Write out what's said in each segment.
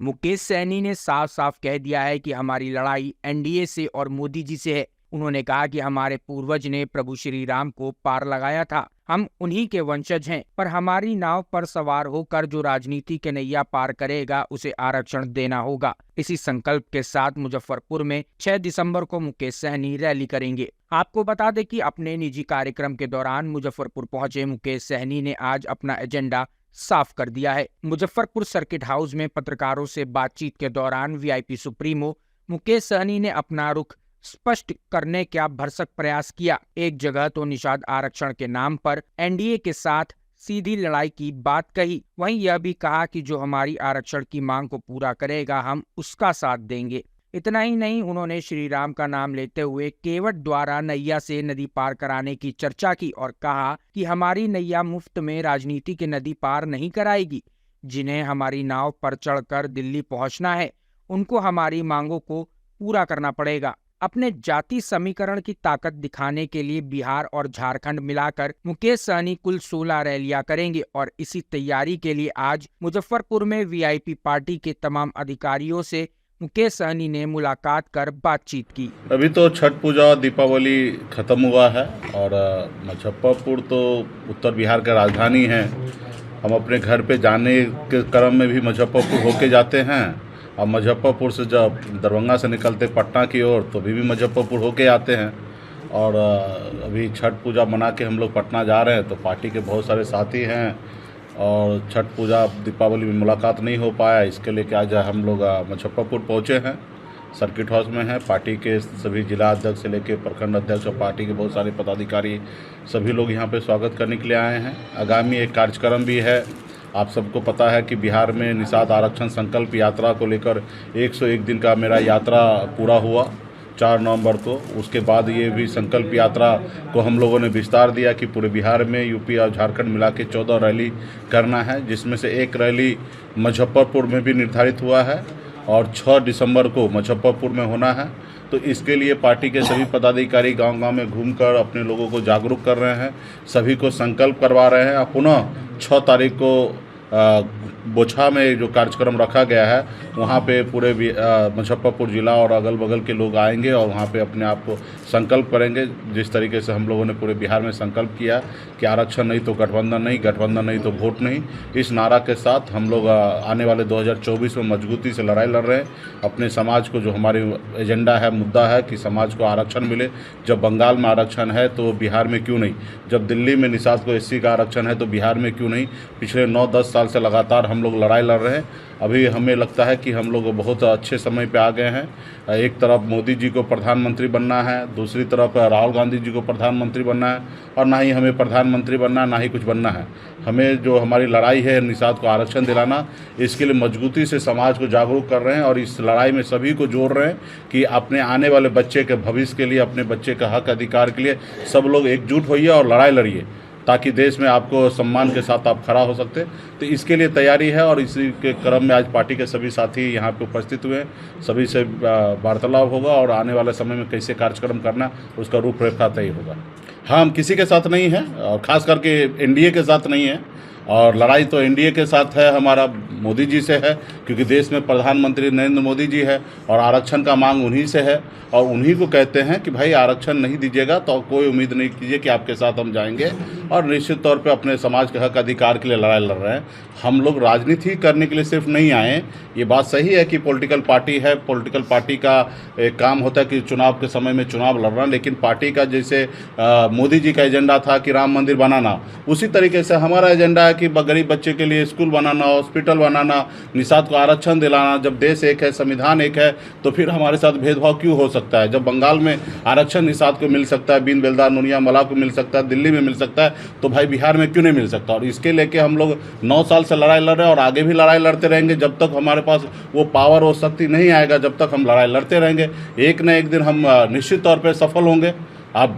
मुकेश सहनी ने साफ साफ कह दिया है कि हमारी लड़ाई एनडीए से और मोदी जी से है। उन्होंने कहा कि हमारे पूर्वज ने प्रभु श्री राम को पार लगाया था, हम उन्हीं के वंशज हैं, पर हमारी नाव पर सवार होकर जो राजनीति के नैया पार करेगा उसे आरक्षण देना होगा। इसी संकल्प के साथ मुजफ्फरपुर में 6 दिसंबर को मुकेश सहनी रैली करेंगे। आपको बता दें कि अपने निजी कार्यक्रम के दौरान मुजफ्फरपुर पहुंचे मुकेश सहनी ने आज अपना एजेंडा साफ कर दिया है। मुजफ्फरपुर सर्किट हाउस में पत्रकारों से बातचीत के दौरान वीआईपी सुप्रीमो मुकेश सहनी ने अपना रुख स्पष्ट करने का भरसक प्रयास किया। एक जगह तो निषाद आरक्षण के नाम पर एनडीए के साथ सीधी लड़ाई की बात कही, वहीं यह भी कहा कि जो हमारी आरक्षण की मांग को पूरा करेगा हम उसका साथ देंगे। इतना ही नहीं, उन्होंने श्री राम का नाम लेते हुए केवट द्वारा नैया से नदी पार कराने की चर्चा की और कहा कि हमारी नैया मुफ्त में राजनीति की नदी पार नहीं कराएगी। जिन्हें हमारी नाव पर चढ़कर दिल्ली पहुंचना है उनको हमारी मांगों को पूरा करना पड़ेगा। अपने जाति समीकरण की ताकत दिखाने के लिए बिहार और झारखंड मिलाकर मुकेश सहनी कुल 16 रैलियां करेंगे और इसी तैयारी के लिए आज मुजफ्फरपुर में वीआईपी पार्टी के तमाम अधिकारियों से मुकेश सहनी ने मुलाकात कर बातचीत की। अभी तो छठ पूजा दीपावली खत्म हुआ है और मुजफ्फरपुर तो उत्तर बिहार का राजधानी है। हम अपने घर पे जाने के क्रम में भी मुजफ्फरपुर होके जाते हैं और मुजफ्फरपुर से जब दरभंगा से निकलते पटना की ओर तो भी मुजफ्फरपुर होके आते हैं। और अभी छठ पूजा मना के हम लोग पटना जा रहे हैं तो पार्टी के बहुत सारे साथी हैं और छठ पूजा दीपावली में मुलाकात नहीं हो पाया, इसके लिए आज हम लोग मुजफ्फरपुर पहुँचे हैं। सर्किट हाउस में हैं, पार्टी के सभी जिला अध्यक्ष से लेकर प्रखंड अध्यक्ष और पार्टी के बहुत सारे पदाधिकारी सभी लोग यहाँ पे स्वागत करने के लिए आए हैं। आगामी एक कार्यक्रम भी है। आप सबको पता है कि बिहार में निषाद आरक्षण संकल्प यात्रा को लेकर 101 दिन का मेरा यात्रा पूरा हुआ 4 नवंबर को। उसके बाद ये भी संकल्प यात्रा को हम लोगों ने विस्तार दिया कि पूरे बिहार में यूपी और झारखंड मिला के 14 रैली करना है, जिसमें से एक रैली मुजफ्फरपुर में भी निर्धारित हुआ है और 6 दिसंबर को मुजफ्फरपुर में होना है। तो इसके लिए पार्टी के सभी पदाधिकारी गांव-गांव में घूमकर अपने लोगों को जागरूक कर रहे हैं, सभी को संकल्प करवा रहे हैं। पुनः 6 तारीख को बोछा में जो कार्यक्रम रखा गया है वहाँ पे पूरे मुजफ्फरपुर ज़िला और अगल बगल के लोग आएंगे और वहाँ पे अपने आप को संकल्प करेंगे। जिस तरीके से हम लोगों ने पूरे बिहार में संकल्प किया कि आरक्षण नहीं तो गठबंधन नहीं, गठबंधन नहीं तो वोट नहीं, इस नारा के साथ हम लोग आने वाले 2024 में मजबूती से लड़ाई लड़ रहे हैं। अपने समाज को जो हमारी एजेंडा है, मुद्दा है कि समाज को आरक्षण मिले। जब बंगाल में आरक्षण है तो बिहार में क्यों नहीं, जब दिल्ली में निषाद को एससी का आरक्षण है तो बिहार में क्यों नहीं। पिछले 9-10 साल से लगातार हम लोग लड़ाई लड़ रहे हैं। अभी हमें लगता है कि हम लोग बहुत अच्छे समय पे आ गए हैं। एक तरफ मोदी जी को प्रधानमंत्री बनना है, दूसरी तरफ राहुल गांधी जी को प्रधानमंत्री बनना है और ना ही हमें प्रधानमंत्री बनना है ना ही कुछ बनना है। हमें जो हमारी लड़ाई है निषाद को आरक्षण दिलाना, इसके लिए मजबूती से समाज को जागरूक कर रहे हैं और इस लड़ाई में सभी को जोड़ रहे हैं कि अपने आने वाले बच्चे के भविष्य के लिए, अपने बच्चे का हक अधिकार के लिए सब लोग एकजुट होइए और लड़ाई लड़िए ताकि देश में आपको सम्मान के साथ आप खड़ा हो सकते। तो इसके लिए तैयारी है और इसी के क्रम में आज पार्टी के सभी साथी यहाँ पे उपस्थित हुए हैं। सभी से वार्तालाप होगा और आने वाले समय में कैसे कार्यक्रम करना उसका रूपरेखा तय होगा। हाँ, हम किसी के साथ नहीं हैं और ख़ास करके एनडीए के साथ नहीं है और लड़ाई तो एनडीए के साथ है, हमारा मोदी जी से है क्योंकि देश में प्रधानमंत्री नरेंद्र मोदी जी है और आरक्षण का मांग उन्हीं से है और उन्हीं को कहते हैं कि भाई आरक्षण नहीं दीजिएगा तो कोई उम्मीद नहीं कीजिए कि आपके साथ हम जाएंगे। और निश्चित तौर पे अपने समाज के हक अधिकार के लिए लड़ाई लड़ रहे हैं। हम लोग राजनीति करने के लिए सिर्फ नहीं आए। ये बात सही है कि पॉलिटिकल पार्टी है, पॉलिटिकल पार्टी का एक काम होता है कि चुनाव के समय में चुनाव लड़ना, लेकिन पार्टी का जैसे मोदी जी का एजेंडा था कि राम मंदिर बनाना, उसी तरीके से हमारा एजेंडा है कि गरीब बच्चे के लिए स्कूल बनाना, हॉस्पिटल बनाना, निषाद को आरक्षण दिलाना। जब देश एक है, संविधान एक है, तो फिर हमारे साथ भेदभाव क्यों हो सकता है। जब बंगाल में आरक्षण निषाद को मिल सकता है, बीन बेलदार नोनिया मला को मिल सकता है, दिल्ली में मिल सकता है, तो भाई बिहार में क्यों नहीं मिल सकता। और इसके लेके हम लोग 9 साल से लड़ाई लड़ रहे हैं और आगे भी लड़ाई लड़ते रहेंगे जब तक हमारे पास वो पावर और शक्ति नहीं आएगा, जब तक हम लड़ाई लड़ते रहेंगे। एक न एक दिन हम निश्चित तौर पर सफल होंगे अब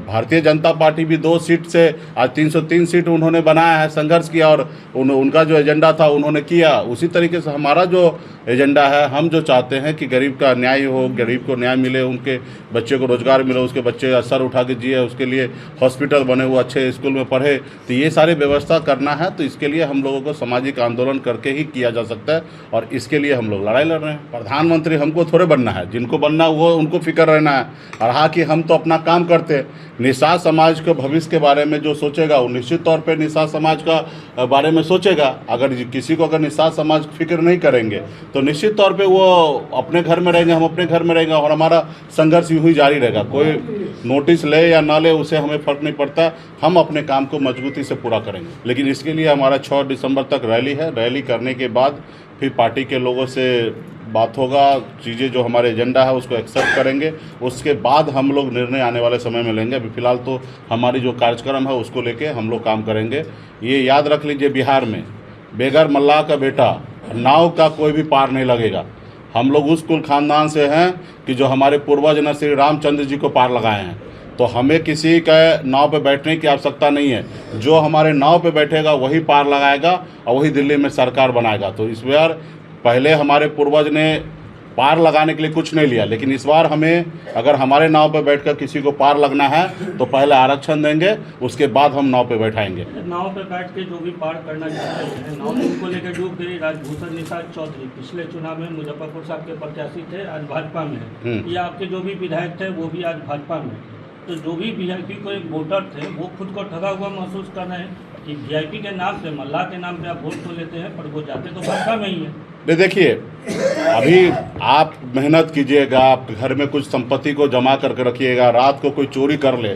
भारतीय जनता पार्टी भी 2 सीट से आज 303 सीट उन्होंने बनाया है, संघर्ष किया और उनका जो एजेंडा था उन्होंने किया। उसी तरीके से हमारा जो एजेंडा है, हम जो चाहते हैं कि गरीब का न्याय हो, गरीब को न्याय मिले, उनके बच्चे को रोजगार मिले, उसके बच्चे सर उठा के जिए, उसके लिए हॉस्पिटल बने, वो अच्छे स्कूल में पढ़े, तो ये सारी व्यवस्था करना है। तो इसके लिए हम लोगों को सामाजिक आंदोलन करके ही किया जा सकता है और इसके लिए हम लोग लड़ाई लड़ रहे हैं। प्रधानमंत्री हमको थोड़े बनना है, जिनको बनना वो उनको फिक्र रहना है। और हाँ कि हम तो अपना काम करते हैं। निषाद समाज के भविष्य के बारे में जो सोचेगा वो निश्चित तौर पे निषाद समाज का बारे में सोचेगा। अगर किसी को अगर निषाद समाज फिक्र नहीं करेंगे तो निश्चित तौर पे वो अपने घर में रहेंगे, हम अपने घर में रहेंगे और हमारा संघर्ष यूँ ही जारी रहेगा। कोई नोटिस ले या ना ले उससे हमें फ़र्क नहीं पड़ता, हम अपने काम को मजबूती से पूरा करेंगे। लेकिन इसके लिए हमारा 6 दिसंबर तक रैली है। रैली करने के बाद फिर पार्टी के लोगों से बात होगा, चीज़ें जो हमारे एजेंडा है उसको एक्सेप्ट करेंगे, उसके बाद हम लोग निर्णय आने वाले समय में लेंगे। अभी फ़िलहाल तो हमारी जो कार्यक्रम है उसको लेके हम लोग काम करेंगे। ये याद रख लीजिए, बिहार में बेगर मल्लाह का बेटा नाव का कोई भी पार नहीं लगेगा। हम लोग उस कुल खानदान से हैं कि जो हमारे पूर्वज ने श्री रामचंद्र जी को पार लगाए हैं, तो हमें किसी का नाव पे बैठने की आवश्यकता नहीं है। जो हमारे नाव पे बैठेगा वही पार लगाएगा और वही दिल्ली में सरकार बनाएगा। तो इस बार पहले हमारे पूर्वज ने पार लगाने के लिए कुछ नहीं लिया, लेकिन इस बार हमें अगर हमारे नाव पे बैठकर किसी को पार लगना है तो पहले आरक्षण देंगे, उसके बाद हम नाव पे बैठाएंगे। नाव पे बैठ के जो भी पार करना चाहते हैं, नाव को लेकर डूब गई राजभूषण निषाद चौधरी पिछले चुनाव में मुजफ्फरपुर साहब के प्रत्याशी थे, आज भाजपा में है। या आपके जो भी विधायक थे वो भी आज भाजपा में। तो जो भी वीआईपी को एक वोटर थे वो खुद को ठगा हुआ महसूस कर रहे हैं कि वीआईपी के नाम पे, मल्लाह के नाम पे आप वोट तो लेते हैं, पर वो जाते तो भाजपा में ही है। देखिए, अभी आप मेहनत कीजिएगा, आप घर में कुछ संपत्ति को जमा करके रखिएगा, रात को कोई चोरी कर ले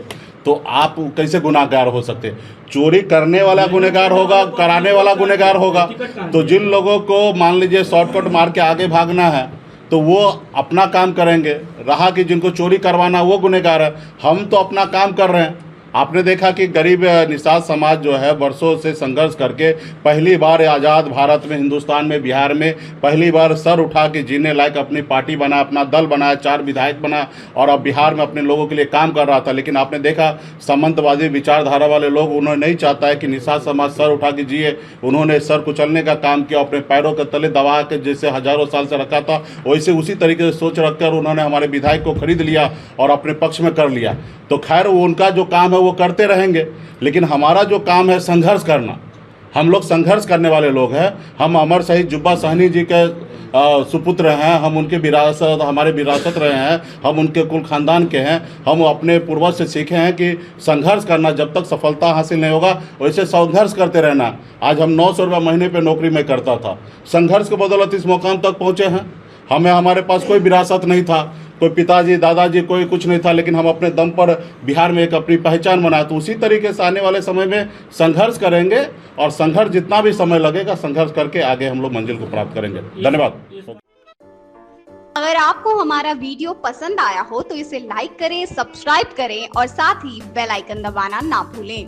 तो आप कैसे गुनाहगार हो सकते? चोरी करने वाला गुनहगार होगा, कराने वाला गुनहगार होगा। तो जिन लोगों को मान लीजिए शॉर्टकट मार के आगे भागना है तो वो अपना काम करेंगे, रहा कि जिनको चोरी करवाना वो गुनहगार है। हम तो अपना काम कर रहे हैं। आपने देखा कि गरीब निषाद समाज जो है वर्षों से संघर्ष करके पहली बार आज़ाद भारत में, हिंदुस्तान में, बिहार में पहली बार सर उठा के जीने लायक अपनी पार्टी बना, अपना दल बनाया, 4 विधायक बना और अब बिहार में अपने लोगों के लिए काम कर रहा था। लेकिन आपने देखा सामंतवादी विचारधारा वाले लोग, उन्होंने नहीं चाहता है कि निषाद समाज सर उठा के जिए। उन्होंने सर कुचलने का काम किया, अपने पैरों के तले दबा के जैसे हजारों साल से रखा था वैसे उसी तरीके से सोच रखकर उन्होंने हमारे विधायक को खरीद लिया और अपने पक्ष में कर लिया। तो खैर वो उनका जो काम है वो करते रहेंगे, लेकिन हमारा जो काम है संघर्ष करना। हम लोग संघर्ष करने वाले लोग हैं। हम अमर शहीद जुब्बा सहनी जी के सुपुत्र हैं, हम उनके विरासत, हमारे विरासत रहे हैं, हम उनके कुल खानदान के हैं। हम अपने पूर्वज से सीखे हैं कि संघर्ष करना, जब तक सफलता हासिल नहीं होगा वैसे संघर्ष करते रहना। आज हम 900 रुपये महीने पे नौकरी में करता था, संघर्ष के बदौलत इस मुकाम तक पहुँचे हैं। हमारे पास कोई विरासत नहीं था, कोई पिताजी दादाजी कोई कुछ नहीं था, लेकिन हम अपने दम पर बिहार में एक अपनी पहचान बनाए। तो उसी तरीके से आने वाले समय में संघर्ष करेंगे और संघर्ष जितना भी समय लगेगा संघर्ष करके आगे हम लोग मंजिल को प्राप्त करेंगे। धन्यवाद। अगर आपको हमारा वीडियो पसंद आया हो तो इसे लाइक करें, सब्सक्राइब करें और साथ ही बेल आइकन दबाना ना भूलें।